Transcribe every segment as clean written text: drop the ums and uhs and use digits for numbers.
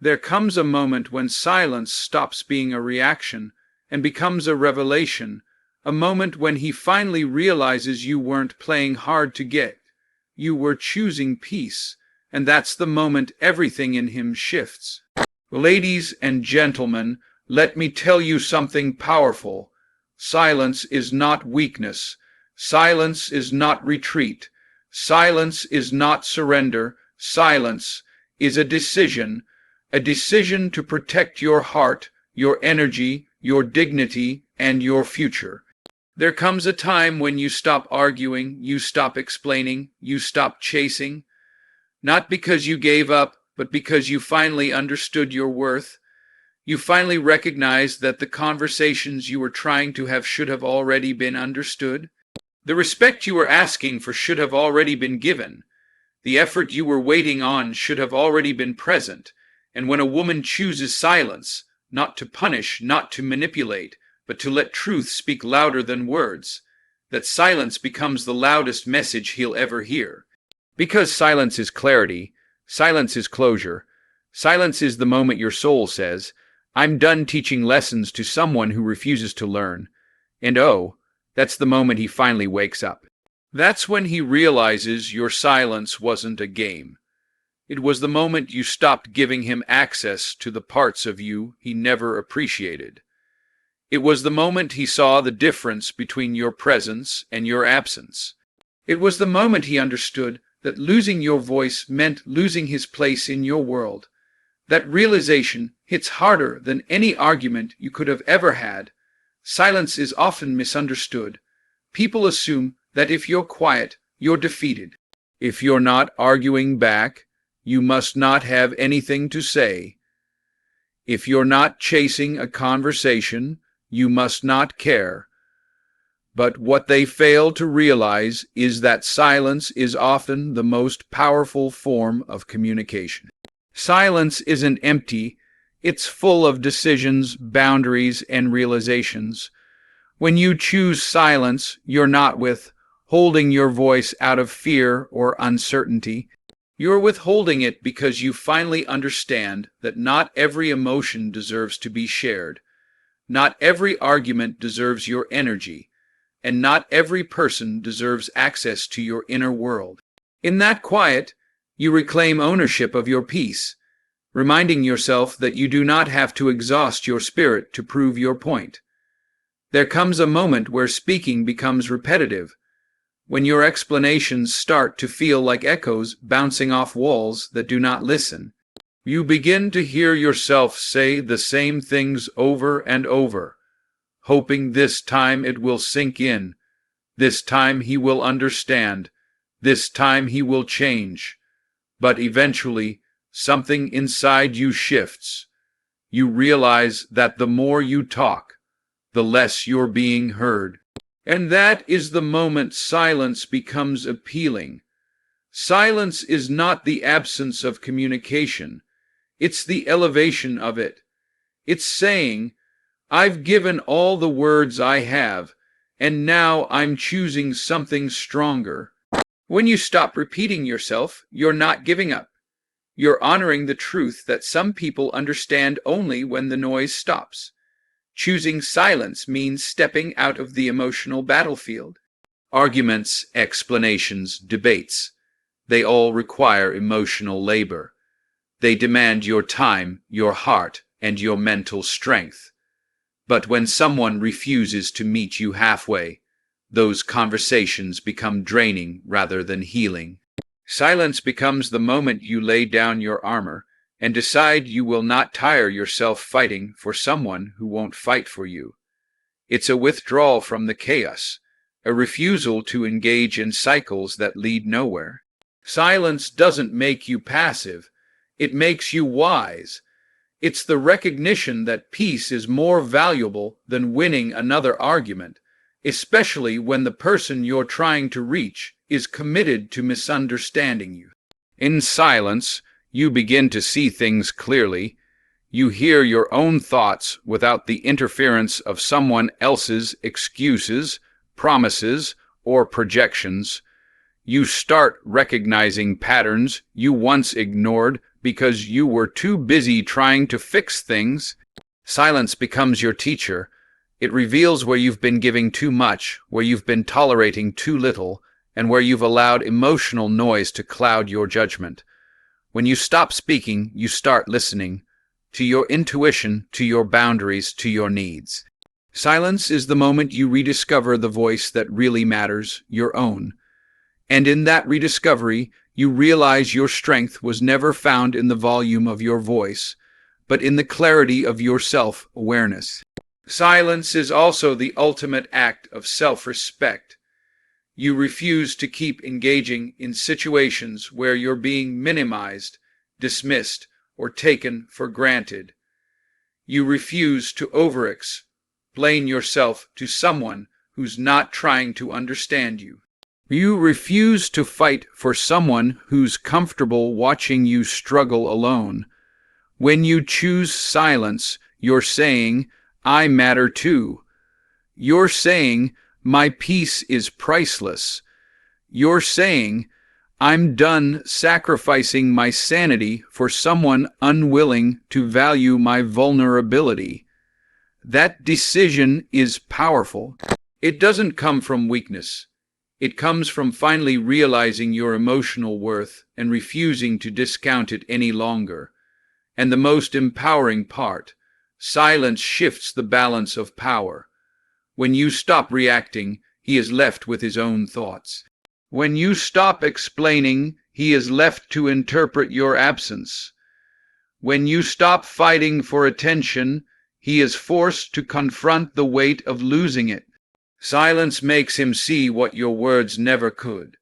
There comes a moment when silence stops being a reaction and becomes a revelation, a moment when he finally realizes you weren't playing hard to get. You were choosing peace, and that's the moment everything in him shifts. Ladies and gentlemen, let me tell you something powerful. Silence is not weakness. Silence is not retreat. Silence is not surrender. Silence is a decision to protect your heart, your energy, your dignity, and your future. There comes a time when you stop arguing, you stop explaining, you stop chasing, not because you gave up, but because you finally understood your worth. You finally recognized that the conversations you were trying to have should have already been understood. The respect you were asking for should have already been given. The effort you were waiting on should have already been present. And when a woman chooses silence, not to punish, not to manipulate, but to let truth speak louder than words, that silence becomes the loudest message he'll ever hear. Because silence is clarity, silence is closure, silence is the moment your soul says, I'm done teaching lessons to someone who refuses to learn. And oh, that's the moment he finally wakes up. That's when he realizes your silence wasn't a game. It was the moment you stopped giving him access to the parts of you he never appreciated. It was the moment he saw the difference between your presence and your absence. It was the moment he understood that losing your voice meant losing his place in your world. That realization hits harder than any argument you could have ever had. Silence is often misunderstood. People assume that if you're quiet, you're defeated. If you're not arguing back, you must not have anything to say. If you're not chasing a conversation, you must not care. But what they fail to realize is that silence is often the most powerful form of communication. Silence isn't empty, it's full of decisions, boundaries, and realizations. When you choose silence, you're not withholding your voice out of fear or uncertainty. You're withholding it because you finally understand that not every emotion deserves to be shared. Not every argument deserves your energy, and not every person deserves access to your inner world. In that quiet, you reclaim ownership of your peace, reminding yourself that you do not have to exhaust your spirit to prove your point. There comes a moment where speaking becomes repetitive, when your explanations start to feel like echoes bouncing off walls that do not listen. You begin to hear yourself say the same things over and over, hoping this time it will sink in, this time he will understand, this time he will change. But eventually, something inside you shifts. You realize that the more you talk, the less you're being heard. And that is the moment silence becomes appealing. Silence is not the absence of communication. It's the elevation of it. It's saying, I've given all the words I have, and now I'm choosing something stronger. When you stop repeating yourself, you're not giving up. You're honoring the truth that some people understand only when the noise stops. Choosing silence means stepping out of the emotional battlefield. Arguments, explanations, debates, they all require emotional labor. They demand your time, your heart, and your mental strength. But when someone refuses to meet you halfway, those conversations become draining rather than healing. Silence becomes the moment you lay down your armor and decide you will not tire yourself fighting for someone who won't fight for you. It's a withdrawal from the chaos, a refusal to engage in cycles that lead nowhere. Silence doesn't make you passive, it makes you wise. It's the recognition that peace is more valuable than winning another argument, especially when the person you're trying to reach is committed to misunderstanding you. In silence, you begin to see things clearly. You hear your own thoughts without the interference of someone else's excuses, promises, or projections. You start recognizing patterns you once ignored because you were too busy trying to fix things. Silence becomes your teacher. It reveals where you've been giving too much, where you've been tolerating too little, and where you've allowed emotional noise to cloud your judgment. When you stop speaking, you start listening to your intuition, to your boundaries, to your needs. Silence is the moment you rediscover the voice that really matters, your own. And in that rediscovery, you realize your strength was never found in the volume of your voice, but in the clarity of your self-awareness. Silence is also the ultimate act of self-respect. You refuse to keep engaging in situations where you're being minimized, dismissed, or taken for granted. You refuse to over-explain yourself to someone who's not trying to understand you. You refuse to fight for someone who's comfortable watching you struggle alone. When you choose silence, you're saying, I matter too. You're saying, my peace is priceless. You're saying, I'm done sacrificing my sanity for someone unwilling to value my vulnerability. That decision is powerful. It doesn't come from weakness. It comes from finally realizing your emotional worth and refusing to discount it any longer. And the most empowering part, silence shifts the balance of power. When you stop reacting, he is left with his own thoughts. When you stop explaining, he is left to interpret your absence. When you stop fighting for attention, he is forced to confront the weight of losing it. Silence makes him see what your words never could,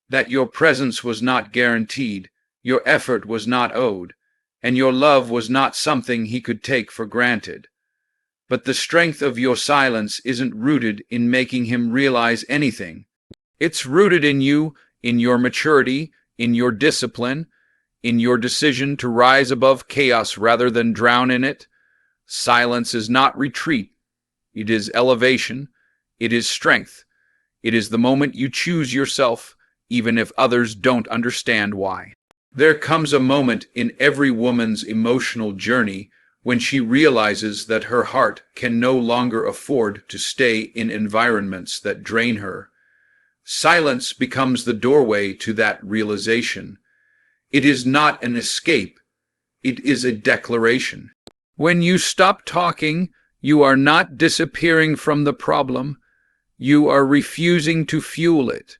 that your presence was not guaranteed, your effort was not owed, and your love was not something he could take for granted. But the strength of your silence isn't rooted in making him realize anything. It's rooted in you, in your maturity, in your discipline, in your decision to rise above chaos rather than drown in it. Silence is not retreat. It is elevation. It is strength. It is the moment you choose yourself, even if others don't understand why. There comes a moment in every woman's emotional journey when she realizes that her heart can no longer afford to stay in environments that drain her. Silence becomes the doorway to that realization. It is not an escape. It is a declaration. When you stop talking, you are not disappearing from the problem. You are refusing to fuel it.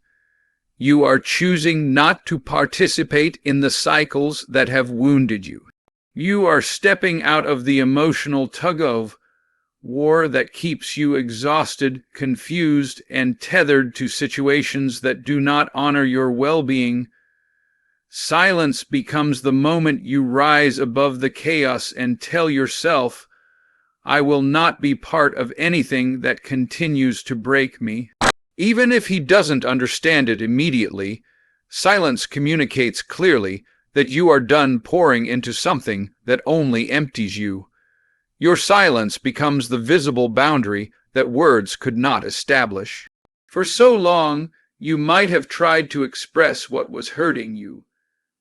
You are choosing not to participate in the cycles that have wounded you. You are stepping out of the emotional tug-of-war that keeps you exhausted, confused, and tethered to situations that do not honor your well-being. Silence becomes the moment you rise above the chaos and tell yourself, I will not be part of anything that continues to break me. Even if he doesn't understand it immediately, silence communicates clearly that you are done pouring into something that only empties you. Your silence becomes the visible boundary that words could not establish. For so long, you might have tried to express what was hurting you,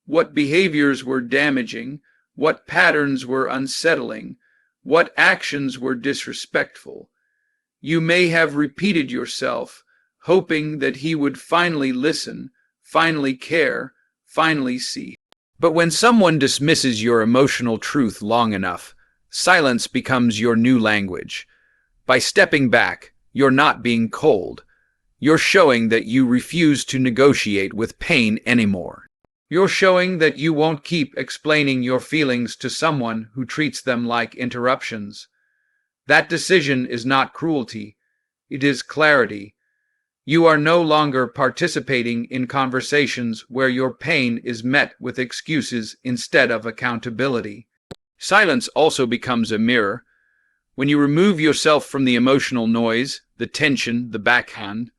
what behaviors were damaging, what patterns were unsettling, what actions were disrespectful. You may have repeated yourself, hoping that he would finally listen, finally care, finally see. But when someone dismisses your emotional truth long enough, silence becomes your new language. By stepping back, you're not being cold. You're showing that you refuse to negotiate with pain anymore. You're showing that you won't keep explaining your feelings to someone who treats them like interruptions. That decision is not cruelty. It is clarity. You are no longer participating in conversations where your pain is met with excuses instead of accountability. Silence also becomes a mirror. When you remove yourself from the emotional noise, the tension, the backhand,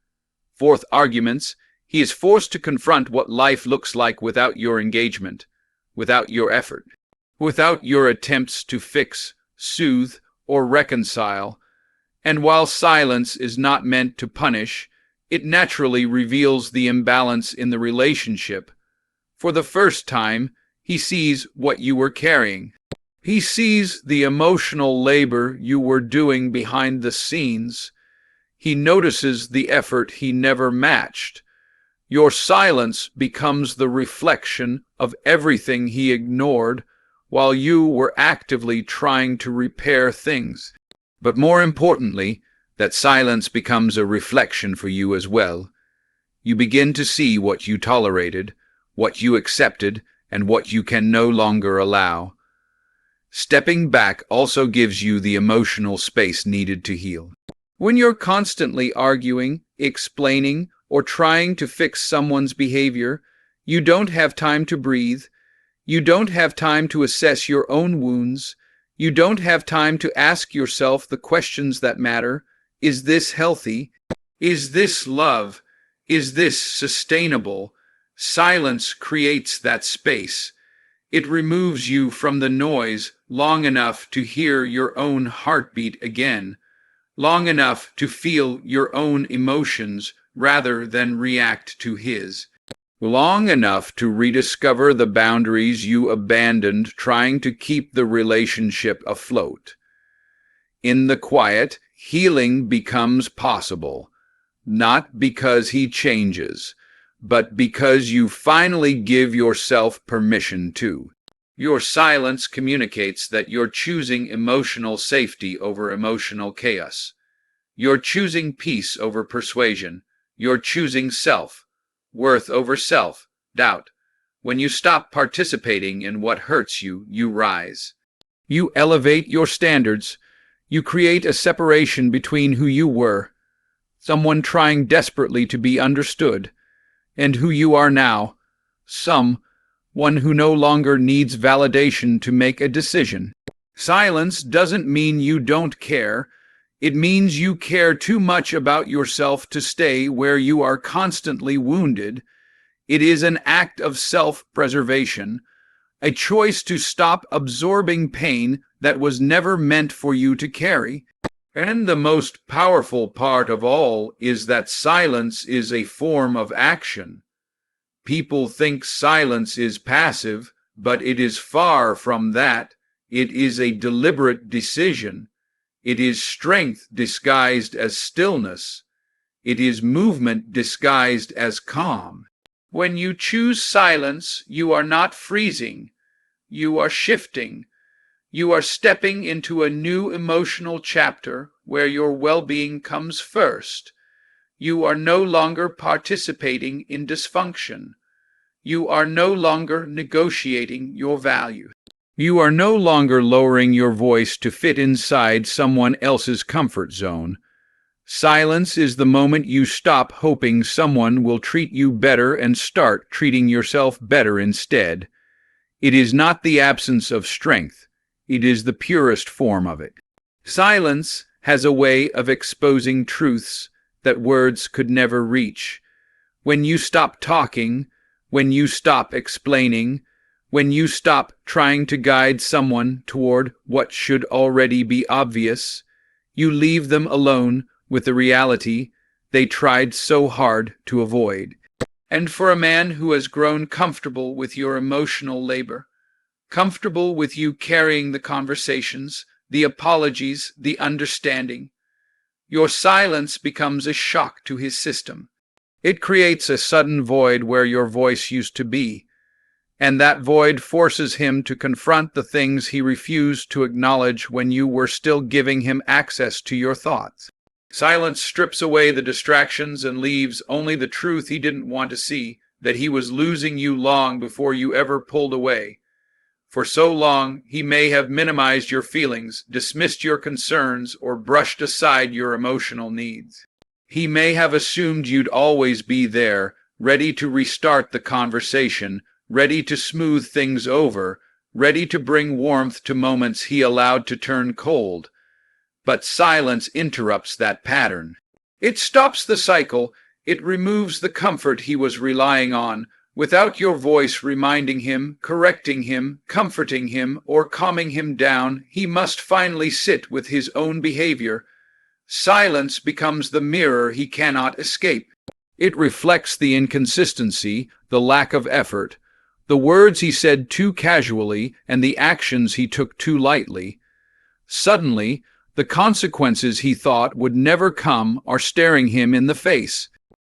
forth arguments, he is forced to confront what life looks like without your engagement, without your effort, without your attempts to fix, soothe, or reconcile. And while silence is not meant to punish, it naturally reveals the imbalance in the relationship. For the first time, He sees what you were carrying. He sees the emotional labor you were doing behind the scenes. He notices the effort he never matched. Your silence becomes the reflection of everything he ignored while you were actively trying to repair things. But more importantly, that silence becomes a reflection for you as well. You begin to see what you tolerated, what you accepted, and what you can no longer allow. Stepping back also gives you the emotional space needed to heal. When you're constantly arguing, explaining, or trying to fix someone's behavior, you don't have time to breathe. You don't have time to assess your own wounds. You don't have time to ask yourself the questions that matter. Is this healthy? Is this love? Is this sustainable? Silence creates that space. It removes you from the noise long enough to hear your own heartbeat again, long enough to feel your own emotions rather than react to his, long enough to rediscover the boundaries you abandoned trying to keep the relationship afloat. In the quiet, healing becomes possible, not because he changes, but because you finally give yourself permission to. Your silence communicates that you're choosing emotional safety over emotional chaos. You're choosing peace over persuasion. You're choosing self-worth over self-doubt. When you stop participating in what hurts you, you rise. You elevate your standards. You create a separation between who you were, someone trying desperately to be understood, and who you are now, someone who no longer needs validation to make a decision. Silence doesn't mean you don't care. It means you care too much about yourself to stay where you are constantly wounded. It is an act of self-preservation, a choice to stop absorbing pain that was never meant for you to carry. And the most powerful part of all is that silence is a form of action. People think silence is passive, but it is far from that. It is a deliberate decision. It is strength disguised as stillness. It is movement disguised as calm. When you choose silence, you are not freezing. You are shifting. You are stepping into a new emotional chapter where your well-being comes first. You are no longer participating in dysfunction. You are no longer negotiating your value. You are no longer lowering your voice to fit inside someone else's comfort zone. Silence is the moment you stop hoping someone will treat you better and start treating yourself better instead. It is not the absence of strength. It is the purest form of it. Silence has a way of exposing truths that words could never reach. When you stop talking, when you stop explaining, when you stop trying to guide someone toward what should already be obvious, you leave them alone with the reality they tried so hard to avoid. And for a man who has grown comfortable with your emotional labor, comfortable with you carrying the conversations, the apologies, the understanding, your silence becomes a shock to his system. It creates a sudden void where your voice used to be, and that void forces him to confront the things he refused to acknowledge when you were still giving him access to your thoughts. Silence strips away the distractions and leaves only the truth he didn't want to see, that he was losing you long before you ever pulled away. For so long, he may have minimized your feelings, dismissed your concerns, or brushed aside your emotional needs. He may have assumed you'd always be there, ready to restart the conversation, ready to smooth things over, ready to bring warmth to moments he allowed to turn cold. But silence interrupts that pattern. It stops the cycle. It removes the comfort he was relying on. Without your voice reminding him, correcting him, comforting him, or calming him down, he must finally sit with his own behavior. Silence becomes the mirror he cannot escape. It reflects the inconsistency, the lack of effort, the words he said too casually, and the actions he took too lightly. Suddenly, the consequences he thought would never come are staring him in the face.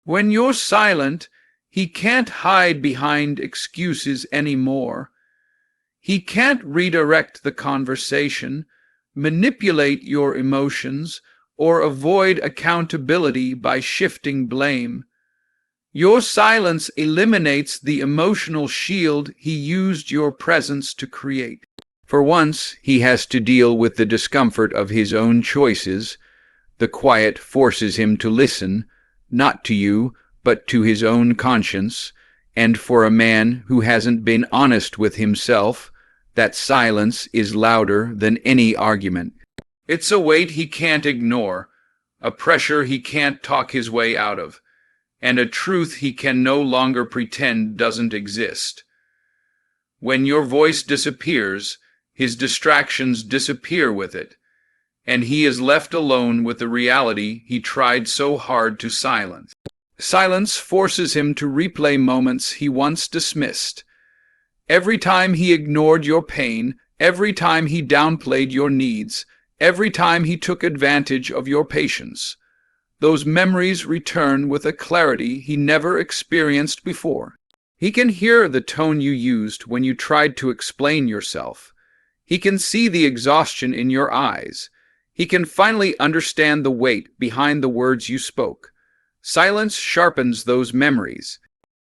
When you're silent, he can't hide behind excuses anymore. He can't redirect the conversation, manipulate your emotions, or avoid accountability by shifting blame. Your silence eliminates the emotional shield he used your presence to create. For once, he has to deal with the discomfort of his own choices. The quiet forces him to listen, not to you, but to his own conscience. And for a man who hasn't been honest with himself, that silence is louder than any argument. It's a weight he can't ignore, a pressure he can't talk his way out of, and a truth he can no longer pretend doesn't exist. When your voice disappears, his distractions disappear with it, and he is left alone with the reality he tried so hard to silence. Silence forces him to replay moments he once dismissed. Every time he ignored your pain, every time he downplayed your needs, every time he took advantage of your patience, those memories return with a clarity he never experienced before. He can hear the tone you used when you tried to explain yourself. He can see the exhaustion in your eyes. He can finally understand the weight behind the words you spoke. Silence sharpens those memories.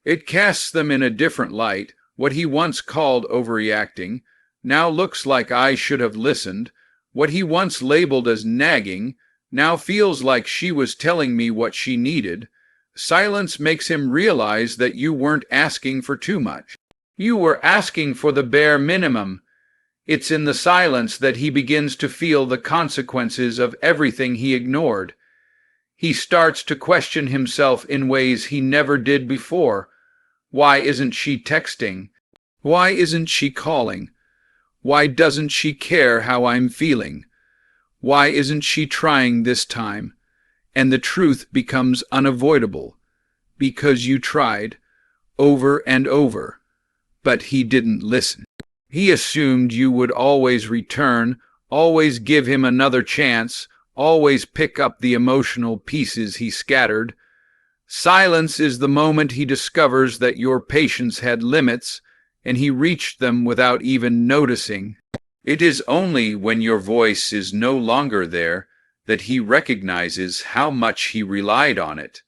It casts them in a different light. What he once called overreacting now looks like I should have listened. What he once labeled as nagging now feels like she was telling me what she needed. Silence makes him realize that you weren't asking for too much. You were asking for the bare minimum. It's in the silence that he begins to feel the consequences of everything he ignored. He starts to question himself in ways he never did before. Why isn't she texting? Why isn't she calling? Why doesn't she care how I'm feeling? Why isn't she trying this time? And the truth becomes unavoidable, because you tried, over and over, but he didn't listen. He assumed you would always return, always give him another chance, always pick up the emotional pieces he scattered. Silence is the moment he discovers that your patience had limits, and he reached them without even noticing. It is only when your voice is no longer there that he recognizes how much he relied on it.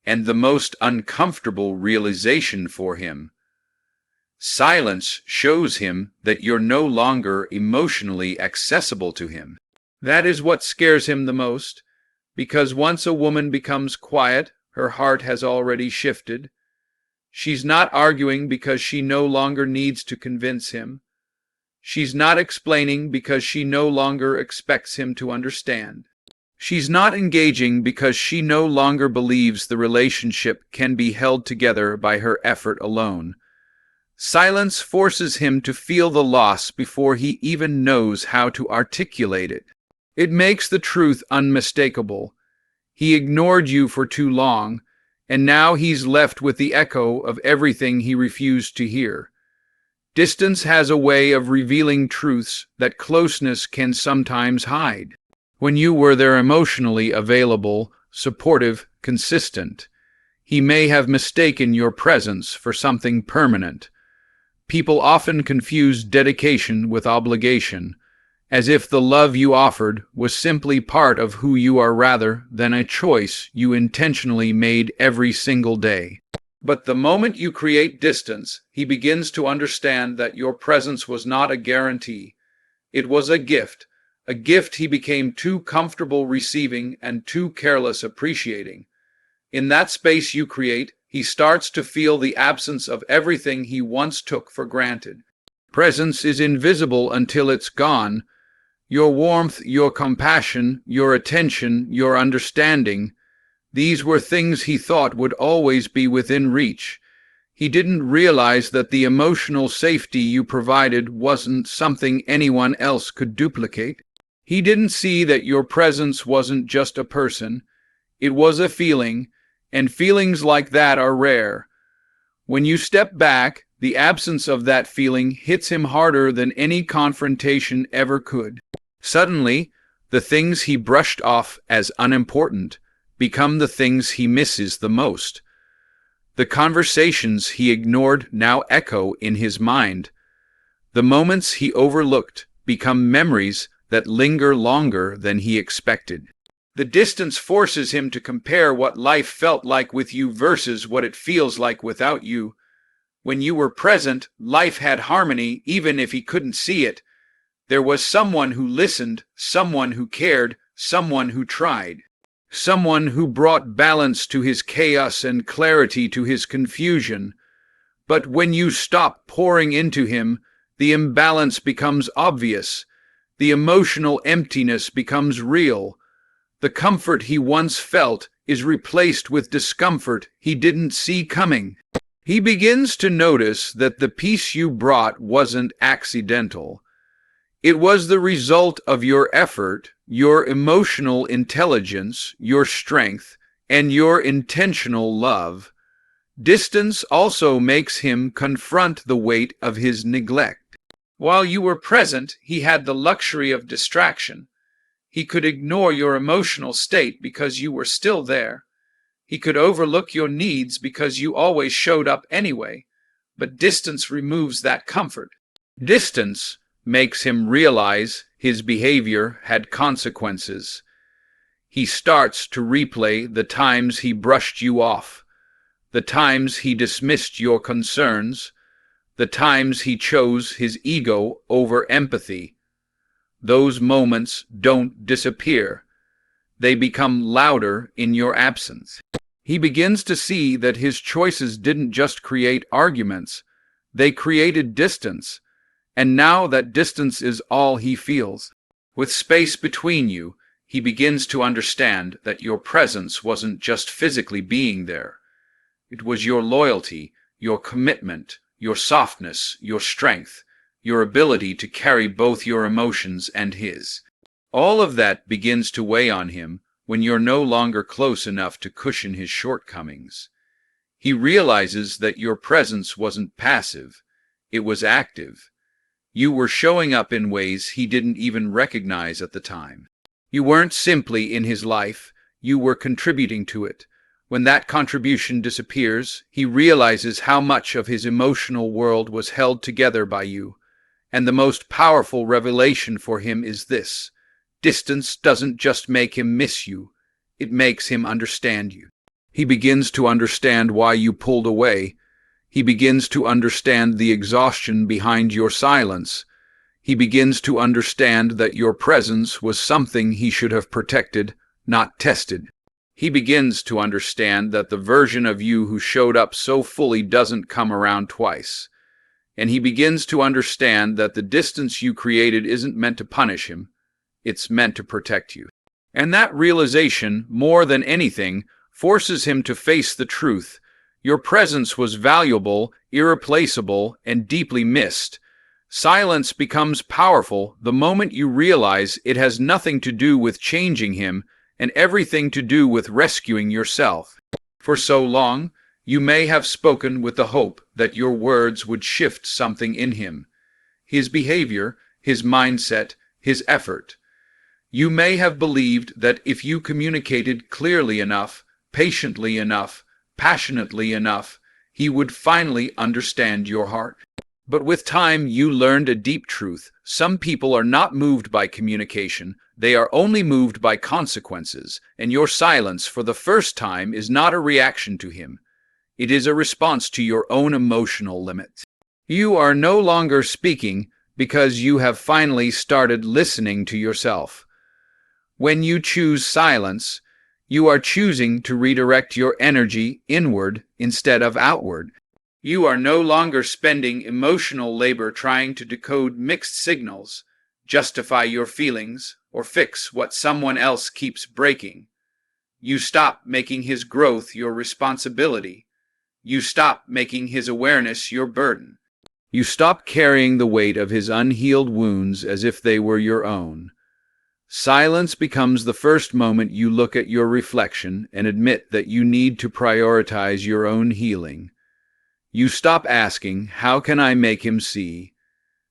And the most uncomfortable realization for him, silence shows him that you're no longer emotionally accessible to him. That is what scares him the most, because once a woman becomes quiet, her heart has already shifted. She's not arguing because she no longer needs to convince him. She's not explaining because she no longer expects him to understand. She's not engaging because she no longer believes the relationship can be held together by her effort alone. Silence forces him to feel the loss before he even knows how to articulate it. It makes the truth unmistakable. He ignored you for too long, and now he's left with the echo of everything he refused to hear. Distance has a way of revealing truths that closeness can sometimes hide. When you were there emotionally available, supportive, consistent, he may have mistaken your presence for something permanent. People often confuse dedication with obligation, as if the love you offered was simply part of who you are rather than a choice you intentionally made every single day. But the moment you create distance, he begins to understand that your presence was not a guarantee. It was a gift he became too comfortable receiving and too careless appreciating. In that space you create, he starts to feel the absence of everything he once took for granted. Presence is invisible until it's gone. Your warmth, your compassion, your attention, your understanding, these were things he thought would always be within reach. He didn't realize that the emotional safety you provided wasn't something anyone else could duplicate. He didn't see that your presence wasn't just a person. It was a feeling, and feelings like that are rare. When you step back, The absence of that feeling hits him harder than any confrontation ever could. Suddenly, the things he brushed off as unimportant become the things he misses the most. The conversations he ignored now echo in his mind. The moments he overlooked become memories that linger longer than he expected. The distance forces him to compare what life felt like with you versus what it feels like without you. When you were present, life had harmony even if he couldn't see it. There was someone who listened, someone who cared, someone who tried. Someone who brought balance to his chaos and clarity to his confusion. But when you stop pouring into him, the imbalance becomes obvious. The emotional emptiness becomes real. The comfort he once felt is replaced with discomfort he didn't see coming. He begins to notice that the peace you brought wasn't accidental. It was the result of your effort, your emotional intelligence, your strength, and your intentional love. Distance also makes him confront the weight of his neglect. While you were present, he had the luxury of distraction. He could ignore your emotional state because you were still there. He could overlook your needs because you always showed up anyway. But distance removes that comfort. Distance makes him realize his behavior had consequences. He starts to replay the times he brushed you off, the times he dismissed your concerns, the times he chose his ego over empathy. Those moments don't disappear. They become louder in your absence. He begins to see that his choices didn't just create arguments, they created distance. And now that distance is all he feels. With space between you, he begins to understand that your presence wasn't just physically being there. It was your loyalty, your commitment, your softness, your strength, your ability to carry both your emotions and his. All of that begins to weigh on him when you're no longer close enough to cushion his shortcomings. He realizes that your presence wasn't passive, it was active. You were showing up in ways he didn't even recognize at the time. You weren't simply in his life, you were contributing to it. When that contribution disappears, he realizes how much of his emotional world was held together by you. And the most powerful revelation for him is this: distance doesn't just make him miss you, it makes him understand you. He begins to understand why you pulled away. He begins to understand the exhaustion behind your silence. He begins to understand that your presence was something he should have protected, not tested. He begins to understand that the version of you who showed up so fully doesn't come around twice. And he begins to understand that the distance you created isn't meant to punish him, it's meant to protect you. And that realization, more than anything, forces him to face the truth. Your presence was valuable, irreplaceable, and deeply missed. Silence becomes powerful the moment you realize it has nothing to do with changing him and everything to do with rescuing yourself. For so long, you may have spoken with the hope that your words would shift something in him, his behavior, his mindset, his effort. You may have believed that if you communicated clearly enough, patiently enough, passionately enough, he would finally understand your heart. But with time, you learned a deep truth. Some people are not moved by communication, they are only moved by consequences, and your silence for the first time is not a reaction to him. It is a response to your own emotional limits. You are no longer speaking because you have finally started listening to yourself. When you choose silence, you are choosing to redirect your energy inward instead of outward. You are no longer spending emotional labor trying to decode mixed signals, justify your feelings, or fix what someone else keeps breaking. You stop making his growth your responsibility. You stop making his awareness your burden. You stop carrying the weight of his unhealed wounds as if they were your own. Silence becomes the first moment you look at your reflection and admit that you need to prioritize your own healing. You stop asking, "How can I make him see?"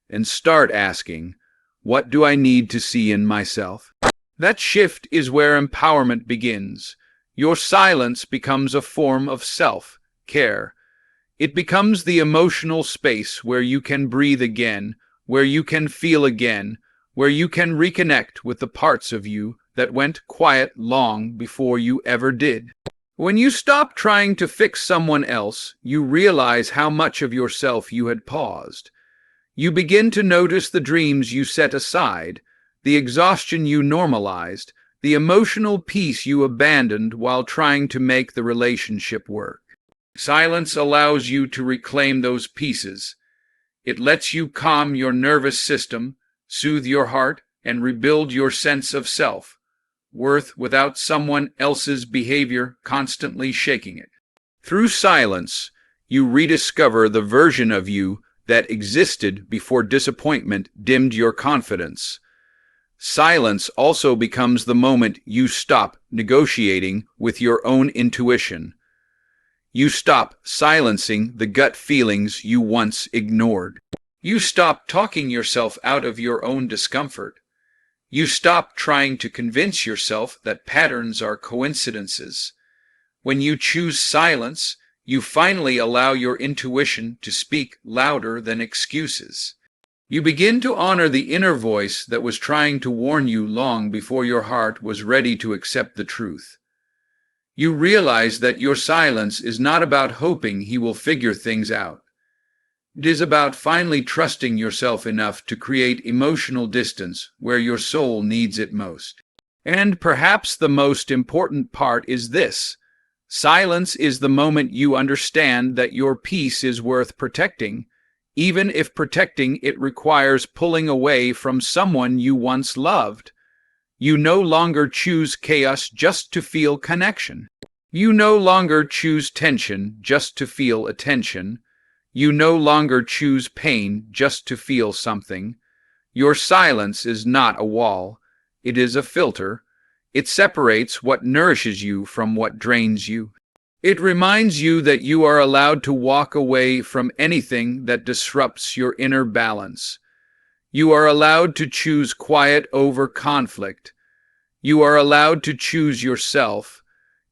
and start asking, "What do I need to see in myself?" That shift is where empowerment begins. Your silence becomes a form of self-care. It becomes the emotional space where you can breathe again, where you can feel again, where you can reconnect with the parts of you that went quiet long before you ever did. When you stop trying to fix someone else, you realize how much of yourself you had paused. You begin to notice the dreams you set aside, the exhaustion you normalized, the emotional peace you abandoned while trying to make the relationship work. Silence allows you to reclaim those pieces. It lets you calm your nervous system, soothe your heart, and rebuild your sense of self-worth without someone else's behavior constantly shaking it. Through silence, you rediscover the version of you that existed before disappointment dimmed your confidence. Silence also becomes the moment you stop negotiating with your own intuition. You stop silencing the gut feelings you once ignored. You stop talking yourself out of your own discomfort. You stop trying to convince yourself that patterns are coincidences. When you choose silence, you finally allow your intuition to speak louder than excuses. You begin to honor the inner voice that was trying to warn you long before your heart was ready to accept the truth. You realize that your silence is not about hoping he will figure things out. It is about finally trusting yourself enough to create emotional distance where your soul needs it most. And perhaps the most important part is this: silence is the moment you understand that your peace is worth protecting, even if protecting it requires pulling away from someone you once loved. You no longer choose chaos just to feel connection. You no longer choose tension just to feel attention. You no longer choose pain just to feel something. Your silence is not a wall. It is a filter. It separates what nourishes you from what drains you. It reminds you that you are allowed to walk away from anything that disrupts your inner balance. You are allowed to choose quiet over conflict. You are allowed to choose yourself,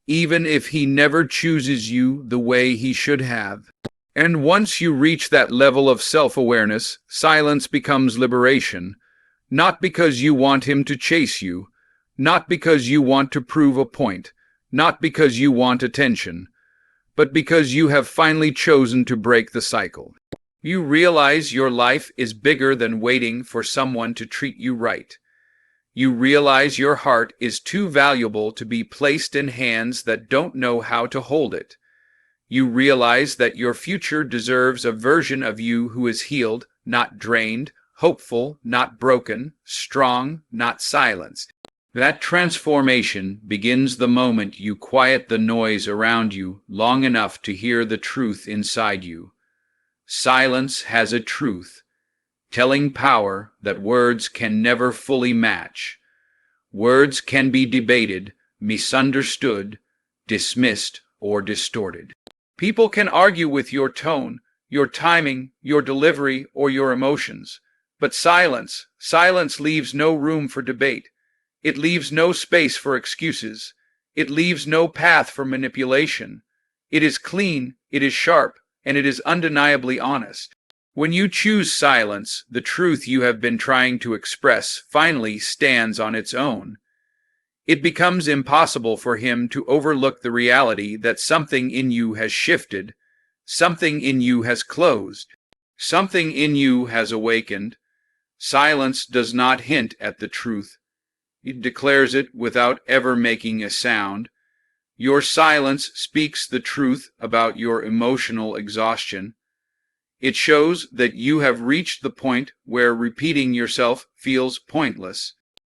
even if he never chooses you the way he should have. And once you reach that level of self-awareness, silence becomes liberation, not because you want him to chase you, not because you want to prove a point, not because you want attention, but because you have finally chosen to break the cycle. You realize your life is bigger than waiting for someone to treat you right. You realize your heart is too valuable to be placed in hands that don't know how to hold it. You realize that your future deserves a version of you who is healed, not drained, hopeful, not broken, strong, not silenced. That transformation begins the moment you quiet the noise around you long enough to hear the truth inside you. Silence has a truth, telling power that words can never fully match. Words can be debated, misunderstood, dismissed, or distorted. People can argue with your tone, your timing, your delivery, or your emotions. But silence leaves no room for debate. It leaves no space for excuses. It leaves no path for manipulation. It is clean, it is sharp, and it is undeniably honest. When you choose silence, the truth you have been trying to express finally stands on its own. It becomes impossible for him to overlook the reality that something in you has shifted, something in you has closed, something in you has awakened. Silence does not hint at the truth. It declares it without ever making a sound. Your silence speaks the truth about your emotional exhaustion. It shows that you have reached the point where repeating yourself feels pointless.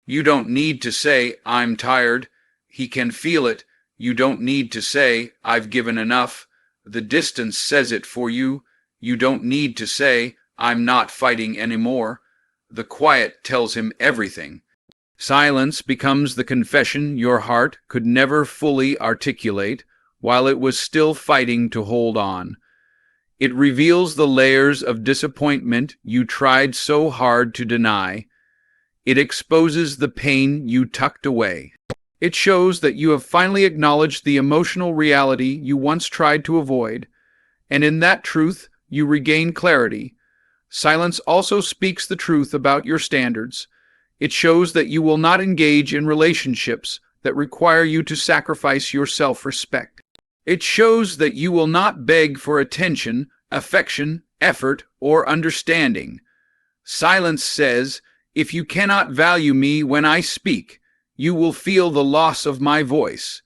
You don't need to say, "I'm tired." He can feel it. You don't need to say, "I've given enough." The distance says it for you. You don't need to say, "I'm not fighting anymore." The quiet tells him everything. Silence becomes the confession your heart could never fully articulate while it was still fighting to hold on. It reveals the layers of disappointment you tried so hard to deny. It exposes the pain you tucked away. It shows that you have finally acknowledged the emotional reality you once tried to avoid, and in that truth you regain clarity. Silence also speaks the truth about your standards. It shows that you will not engage in relationships that require you to sacrifice your self-respect. It shows that you will not beg for attention, affection, effort, or understanding. Silence says, if you cannot value me when I speak, you will feel the loss of my voice.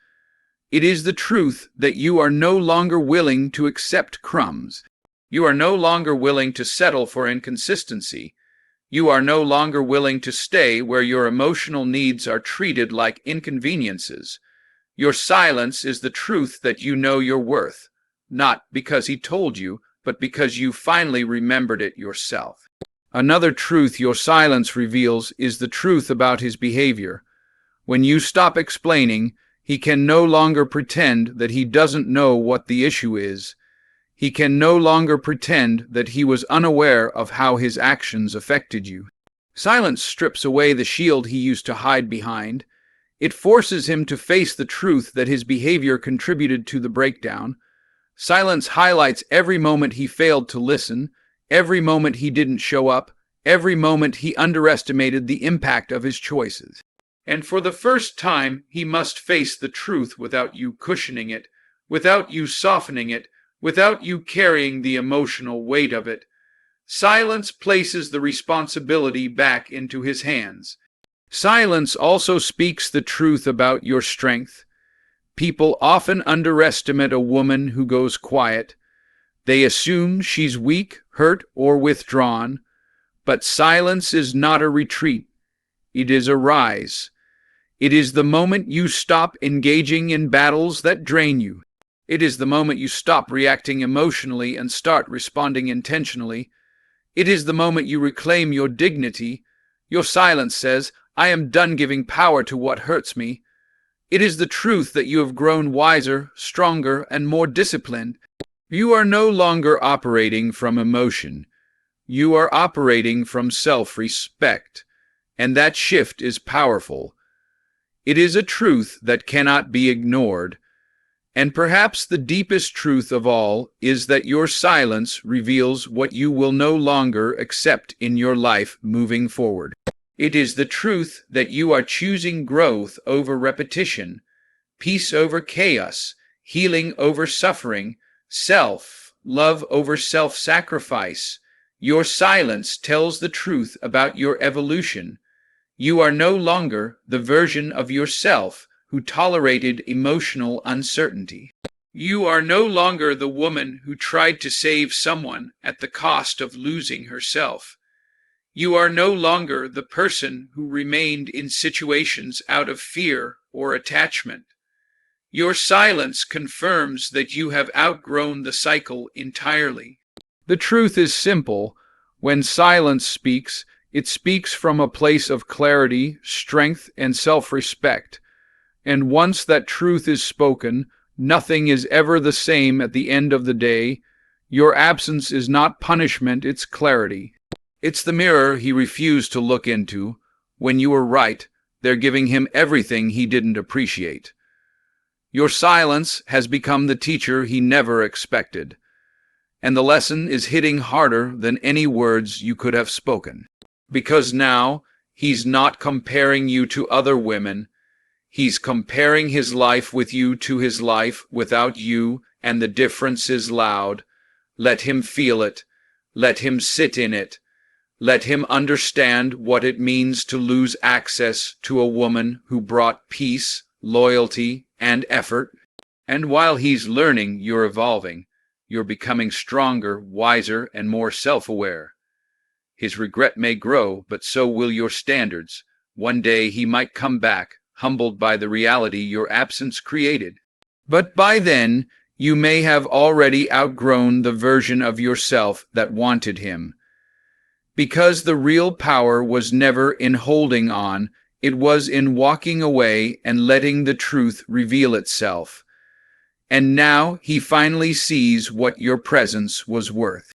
It is the truth that you are no longer willing to accept crumbs. You are no longer willing to settle for inconsistency. You are no longer willing to stay where your emotional needs are treated like inconveniences. Your silence is the truth that you know your worth, not because he told you, but because you finally remembered it yourself. Another truth your silence reveals is the truth about his behavior. When you stop explaining, he can no longer pretend that he doesn't know what the issue is. He can no longer pretend that he was unaware of how his actions affected you. Silence strips away the shield he used to hide behind. It forces him to face the truth that his behavior contributed to the breakdown. Silence highlights every moment he failed to listen, every moment he didn't show up, every moment he underestimated the impact of his choices. And for the first time, he must face the truth without you cushioning it, without you softening it, without you carrying the emotional weight of it. Silence places the responsibility back into his hands. Silence also speaks the truth about your strength. People often underestimate a woman who goes quiet. They assume she's weak, hurt, or withdrawn. But silence is not a retreat. It is a rise. It is the moment you stop engaging in battles that drain you. It is the moment you stop reacting emotionally and start responding intentionally. It is the moment you reclaim your dignity. Your silence says, I am done giving power to what hurts me. It is the truth that you have grown wiser, stronger, and more disciplined. You are no longer operating from emotion. You are operating from self-respect, and that shift is powerful. It is a truth that cannot be ignored. And perhaps the deepest truth of all is that your silence reveals what you will no longer accept in your life moving forward. It is the truth that you are choosing growth over repetition, peace over chaos, healing over suffering, self-love over self-sacrifice. Your silence tells the truth about your evolution. You are no longer the version of yourself who tolerated emotional uncertainty. You are no longer the woman who tried to save someone at the cost of losing herself. You are no longer the person who remained in situations out of fear or attachment. Your silence confirms that you have outgrown the cycle entirely. The truth is simple. When silence speaks, it speaks from a place of clarity, strength, and self-respect. And once that truth is spoken, nothing is ever the same at the end of the day. Your absence is not punishment, it's clarity. It's the mirror he refused to look into. When you were right, they're giving him everything he didn't appreciate. Your silence has become the teacher he never expected, and the lesson is hitting harder than any words you could have spoken. Because now, he's not comparing you to other women. He's comparing his life with you to his life without you, and the difference is loud. Let him feel it. Let him sit in it. Let him understand what it means to lose access to a woman who brought peace, loyalty, and effort. And while he's learning, you're evolving. You're becoming stronger, wiser, and more self-aware. His regret may grow, but so will your standards. One day he might come back, humbled by the reality your absence created. But by then, you may have already outgrown the version of yourself that wanted him. Because the real power was never in holding on, it was in walking away and letting the truth reveal itself. and now he finally sees what your presence was worth.